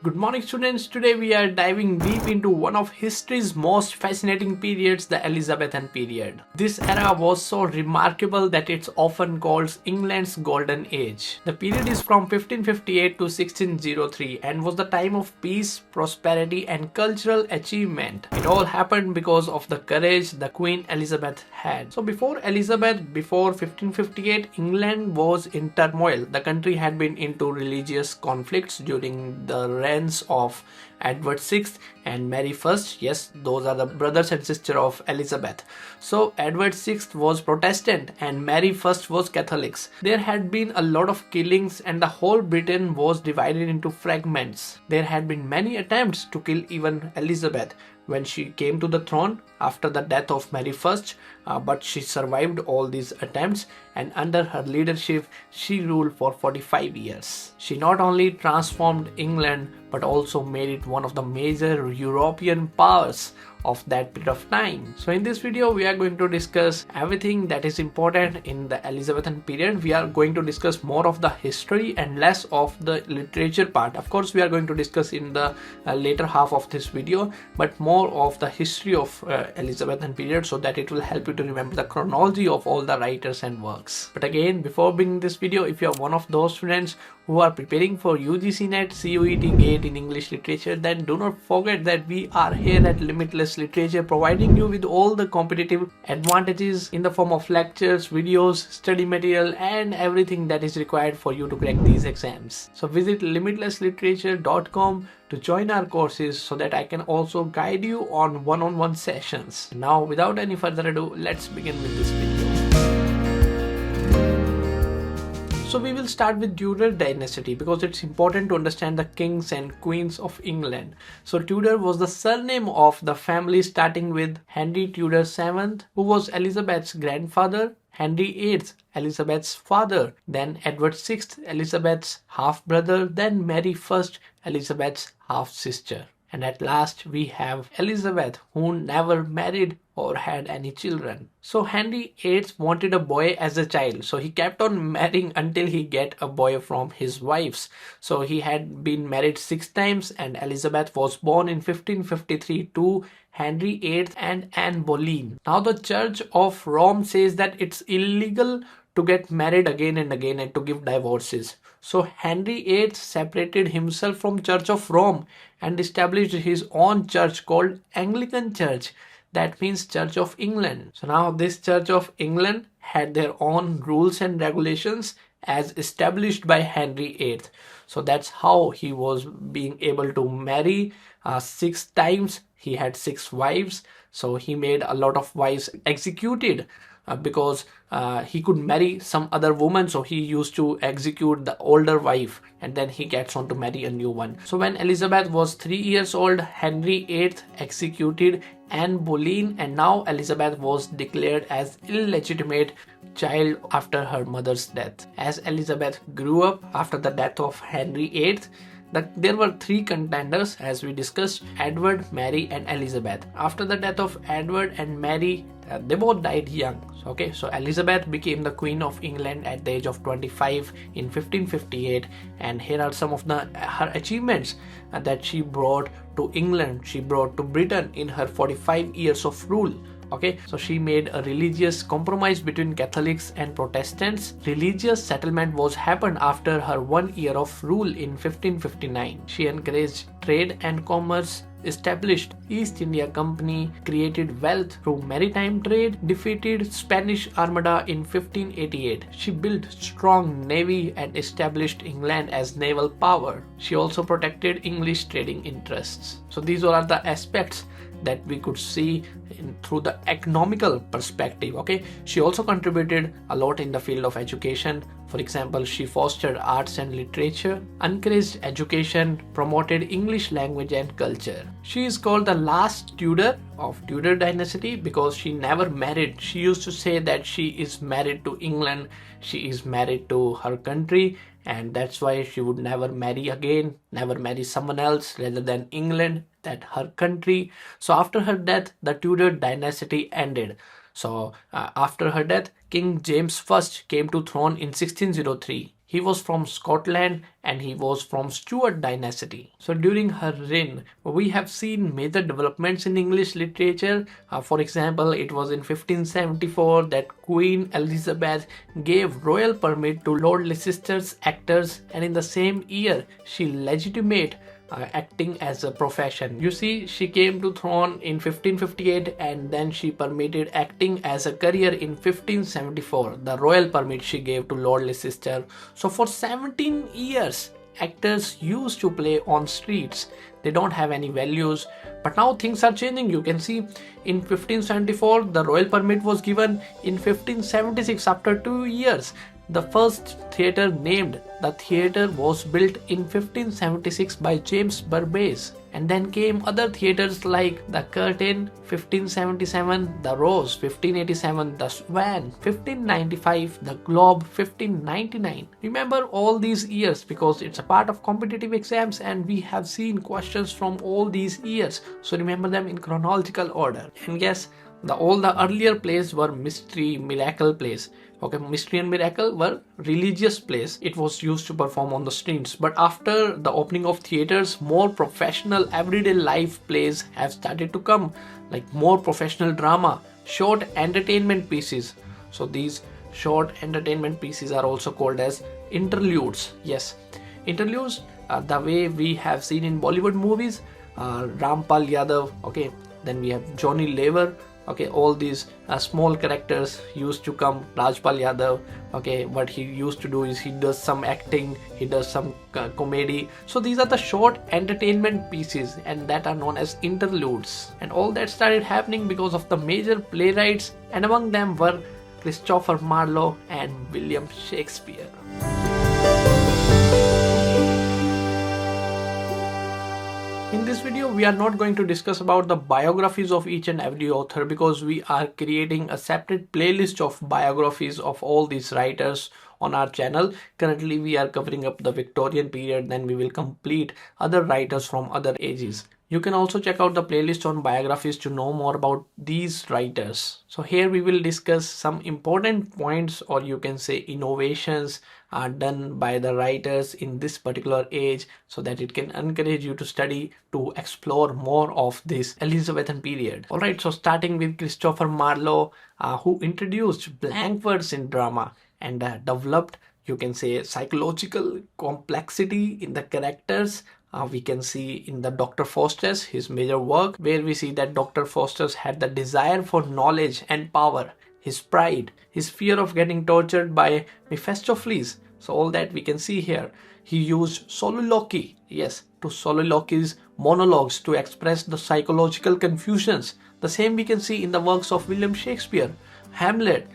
Good morning students, today we are diving deep into one of history's most fascinating periods, the Elizabethan period. This era was so remarkable that it's often called England's Golden Age. The period is from 1558 to 1603 and was the time of peace, prosperity and cultural achievement. It all happened because of the courage the Queen Elizabeth had. So before 1558, England was in turmoil. The country had been into religious conflicts during the reigns of Edward VI and Mary I. Yes, those are the brothers and sisters of Elizabeth. So Edward VI was Protestant and Mary I was Catholics. There had been a lot of killings and the whole Britain was divided into fragments. There had been many attempts to kill even Elizabeth when she came to the throne after the death of Mary I, but she survived all these attempts, and under her leadership she ruled for 45 years. She not only transformed England but also made it one of the major European powers of that period of time. So in this video we are going to discuss everything that is important in the Elizabethan period. We are going to discuss more of the history and less of the literature part. Of course we are going to discuss in the later half of this video, but more of the history of Elizabethan period so that it will help you to remember the chronology of all the writers and works. But again, before beginning this video, if you are one of those students who are preparing for UGC NET, CUET, GATE in English literature, then do not forget that we are here at Limitless Literature providing you with all the competitive advantages in the form of lectures, videos, study material and everything that is required for you to crack these exams. So visit limitlessliterature.com to join our courses so that I can also guide you on one-on-one sessions. Now without any further ado, let's begin with this video. So we will start with Tudor dynasty because it's important to understand the kings and queens of England. So Tudor was the surname of the family starting with Henry Tudor VII, who was Elizabeth's grandfather, Henry VIII, Elizabeth's father, then Edward VI, Elizabeth's half-brother, then Mary I, Elizabeth's half-sister. And at last we have Elizabeth, who never married or had any children. So Henry VIII wanted a boy as a child, so he kept on marrying until he get a boy from his wives. So he had been married 6 times and Elizabeth was born in 1553 to Henry VIII and Anne Boleyn. Now the Church of Rome says that it's illegal to get married again and again and to give divorces. So Henry VIII separated himself from Church of Rome and established his own church called Anglican Church. That means Church of England. So now this Church of England had their own rules and regulations as established by Henry VIII. So that's how he was being able to marry 6 times. He had 6 wives. So he made a lot of wives executed because he could marry some other woman, so he used to execute the older wife and then he gets on to marry a new one. So when Elizabeth was 3 years old, Henry VIII executed Anne Boleyn, and now Elizabeth was declared as illegitimate child after her mother's death. As Elizabeth grew up after the death of Henry VIII, there were 3 contenders as we discussed: Edward, Mary and Elizabeth. After the death of Edward and Mary, they both died young. Okay, so Elizabeth became the Queen of England at the age of 25 in 1558, and here are some of her achievements that she brought to England, she brought to Britain in her 45 years of rule. Okay, so she made a religious compromise between Catholics and Protestants. Religious settlement was happened after her 1 year of rule in 1559. She encouraged trade and commerce, established East India Company, created wealth through maritime trade, defeated Spanish Armada in 1588. She built strong navy and established England as naval power. She also protected English trading interests. So these are the aspects that we could see through the economical perspective. Okay, she also contributed a lot in the field of education. For example, she fostered arts and literature, encouraged education, promoted English language and culture. She is called the last Tudor of Tudor dynasty because she never married. She used to say that she is married to England, she is married to her country, and that's why she would never marry again, never marry someone else rather than England, that her country. So after her death, the Tudor dynasty ended. So after her death, King James I came to throne in 1603. He was from Scotland and he was from Stuart dynasty. So during her reign, we have seen major developments in English literature. For example, it was in 1574 that Queen Elizabeth gave royal permit to Lord Leicester's actors, and in the same year she legitimated acting as a profession. You see, she came to throne in 1558 and then she permitted acting as a career in 1574. The royal permit she gave to Lord Leicester. So for 17 years, actors used to play on streets. They don't have any values. But now things are changing. You can see in 1574, the royal permit was given. In 1576, after 2 years, the first theatre named. The theatre was built in 1576 by James Burbage, and then came other theatres like the Curtain 1577, the Rose 1587, the Swan 1595, the Globe 1599. Remember all these years because it's a part of competitive exams and we have seen questions from all these years, so remember them in chronological order. And yes, all the earlier plays were mystery, miracle plays. Okay, mystery and miracle were religious plays. It was used to perform on the streets. But after the opening of theaters, more professional everyday life plays have started to come, like more professional drama, short entertainment pieces. So these short entertainment pieces are also called as interludes. Yes, interludes, the way we have seen in Bollywood movies, Rampal Yadav, okay, then we have Johnny Lever. Okay, all these small characters used to come. Rajpal Yadav, okay, what he used to do is he does some acting, he does some comedy. So these are the short entertainment pieces and that are known as interludes. And all that started happening because of the major playwrights, and among them were Christopher Marlowe and William Shakespeare. In this video, we are not going to discuss about the biographies of each and every author because we are creating a separate playlist of biographies of all these writers on our channel. Currently, we are covering up the Victorian period, then we will complete other writers from other ages. You can also check out the playlist on biographies to know more about these writers. So here we will discuss some important points, or you can say innovations done by the writers in this particular age, so that it can encourage you to study, to explore more of this Elizabethan period. Alright, so starting with Christopher Marlowe, who introduced blank verse in drama and developed, you can say, psychological complexity in the characters. We can see in the Dr. Faustus, his major work, where we see that Dr. Faustus had the desire for knowledge and power, his pride, his fear of getting tortured by Mephistopheles. So all that we can see here. He used soliloquy, yes, to soliloquies, monologues to express the psychological confusions. The same we can see in the works of William Shakespeare. Hamlet,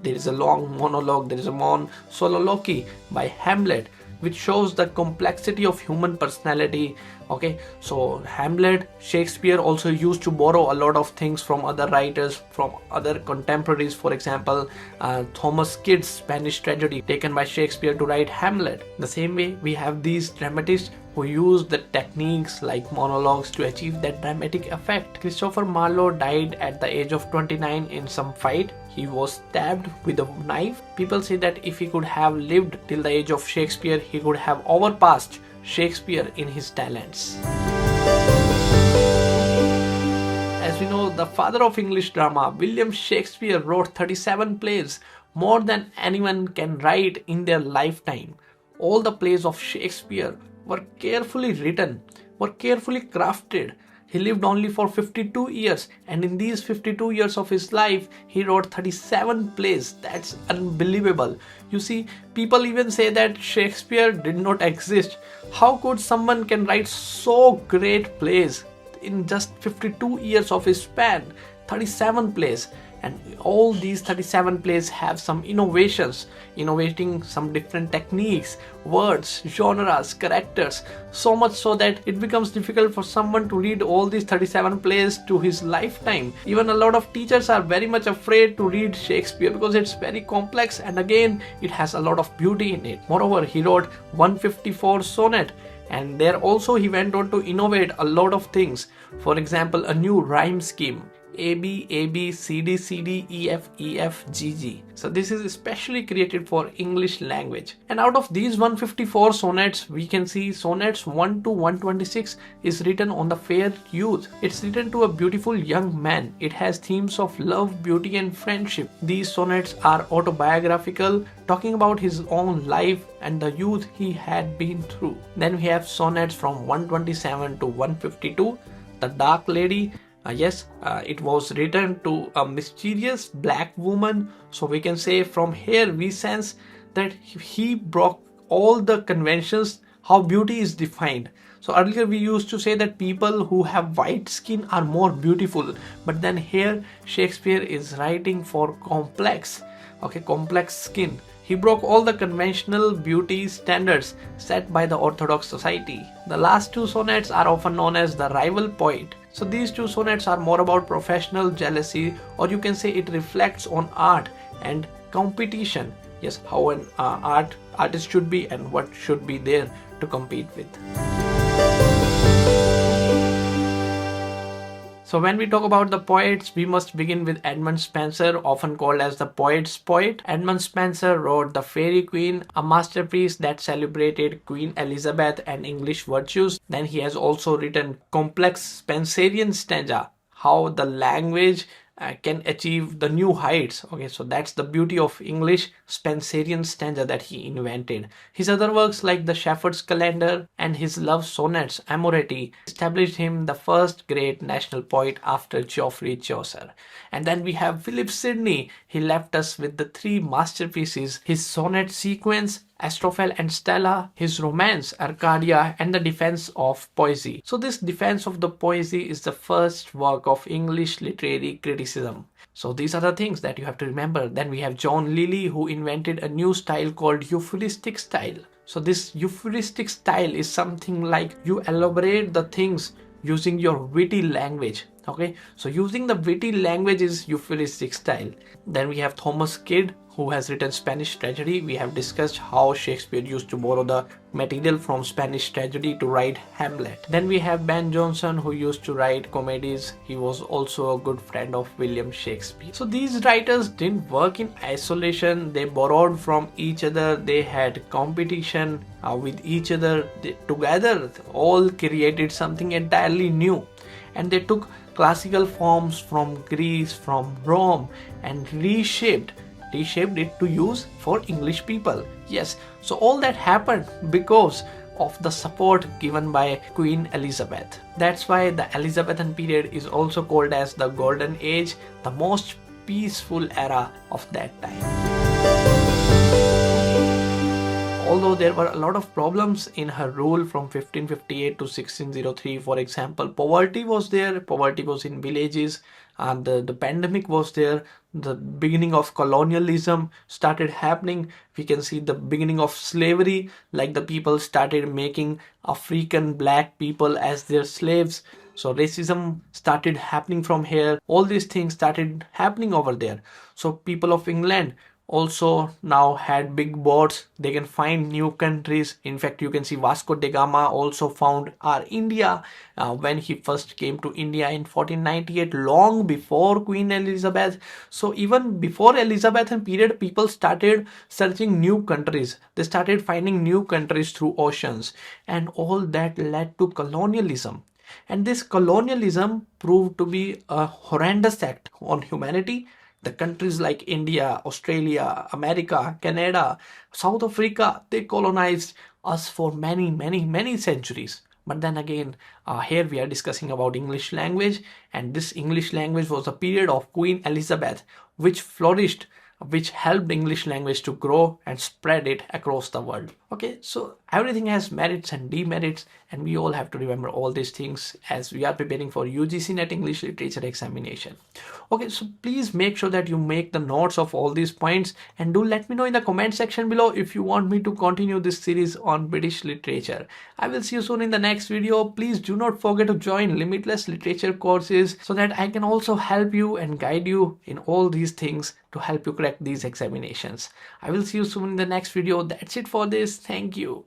there is a long monologue, there is a soliloquy by Hamlet, which shows the complexity of human personality. Okay, so Hamlet, Shakespeare also used to borrow a lot of things from other writers, from other contemporaries. For example, Thomas Kyd's Spanish tragedy taken by Shakespeare to write Hamlet. The same way we have these dramatists who use the techniques like monologues to achieve that dramatic effect. Christopher Marlowe died at the age of 29 in some fight. He was stabbed with a knife. People say that if he could have lived till the age of Shakespeare, he could have overpassed Shakespeare in his talents. As we know, the father of English drama, William Shakespeare, wrote 37 plays, more than anyone can write in their lifetime. All the plays of Shakespeare were carefully written, were carefully crafted. He lived only for 52 years, and in these 52 years of his life, he wrote 37 plays. That's unbelievable. You see, people even say that Shakespeare did not exist. How could someone can write so great plays in just 52 years of his span? 37 plays. And all these 37 plays have some innovations, innovating some different techniques, words, genres, characters, so much so that it becomes difficult for someone to read all these 37 plays to his lifetime. Even a lot of teachers are very much afraid to read Shakespeare because it's very complex, and again, it has a lot of beauty in it. Moreover, he wrote 154 sonnet, and there also he went on to innovate a lot of things. For example, a new rhyme scheme. A B A B C D C D E F E F G G. So this is especially created for English language. And out of these 154 sonnets, we can see sonnets 1 to 126 is written on the fair youth. It's written to a beautiful young man. It has themes of love, beauty and friendship. These sonnets are autobiographical, talking about his own life and the youth he had been through. Then we have sonnets from 127 to 152. The Dark Lady. It was written to a mysterious black woman. So we can say from here we sense that he broke all the conventions how beauty is defined. So earlier we used to say that people who have white skin are more beautiful, but then here Shakespeare is writing for complex skin. He broke all the conventional beauty standards set by the orthodox society. The last two sonnets are often known as the rival poet. So these two sonnets are more about professional jealousy, or you can say it reflects on art and competition. Yes, how an artist should be and what should be there to compete with. So when we talk about the poets, we must begin with Edmund Spenser, often called as the poet's poet. Edmund Spenser wrote The Fairy Queen, a masterpiece that celebrated Queen Elizabeth and English virtues. Then he has also written complex Spenserian stanza, how the language can achieve the new heights. Okay, so that's the beauty of English Spenserian stanza that he invented. His other works like The Shepherd's Calendar and his love sonnets Amoreti established him the first great national poet after Geoffrey Chaucer. And then we have Philip Sidney. He left us with the three masterpieces: his sonnet sequence Astrophel and Stella, his romance Arcadia, and the Defense of Poesy. So this Defense of the Poesy is the first work of English literary criticism. So these are the things that you have to remember. Then we have John Lilly, who invented a new style called euphuistic style. So this euphuistic style is something like you elaborate the things using your witty language. Okay, so using the witty language is euphuistic style. Then we have Thomas Kidd, who has written Spanish tragedy. We have discussed how Shakespeare used to borrow the material from Spanish tragedy to write Hamlet. Then we have Ben Jonson, who used to write comedies. He was also a good friend of William Shakespeare. So these writers didn't work in isolation. They borrowed from each other. They had competition with each other. They together all created something entirely new. And they took classical forms from Greece, from Rome, and reshaped it to use for English people. Yes, so all that happened because of the support given by Queen Elizabeth. That's why the Elizabethan period is also called as the Golden Age, the most peaceful era of that time. Although there were a lot of problems in her rule from 1558 to 1603, for example, poverty was there, poverty was in villages, and the pandemic was there, the beginning of colonialism started happening. We can see the beginning of slavery, like the people started making African black people as their slaves. So racism started happening from here. All these things started happening over there. So people of England also now had big boats. They can find new countries. In fact, you can see Vasco da Gama also found our India when he first came to India in 1498, long before Queen Elizabeth. So even before Elizabethan period, people started searching new countries. They started finding new countries through oceans, and all that led to colonialism. And this colonialism proved to be a horrendous act on humanity. The countries like India, Australia, America, Canada, South Africa, they colonized us for many centuries. But then again, here we are discussing about English language, and this English language was a period of Queen Elizabeth, which flourished, which helped English language to grow and spread it across the world. Okay, so everything has merits and demerits, and we all have to remember all these things as we are preparing for UGC NET English Literature examination. Okay, so please make sure that you make the notes of all these points, and do let me know in the comment section below if you want me to continue this series on British literature. I will see you soon in the next video. Please do not forget to join Limitless Literature courses so that I can also help you and guide you in all these things to help you crack these examinations. I will see you soon in the next video. That's it for this. Thank you.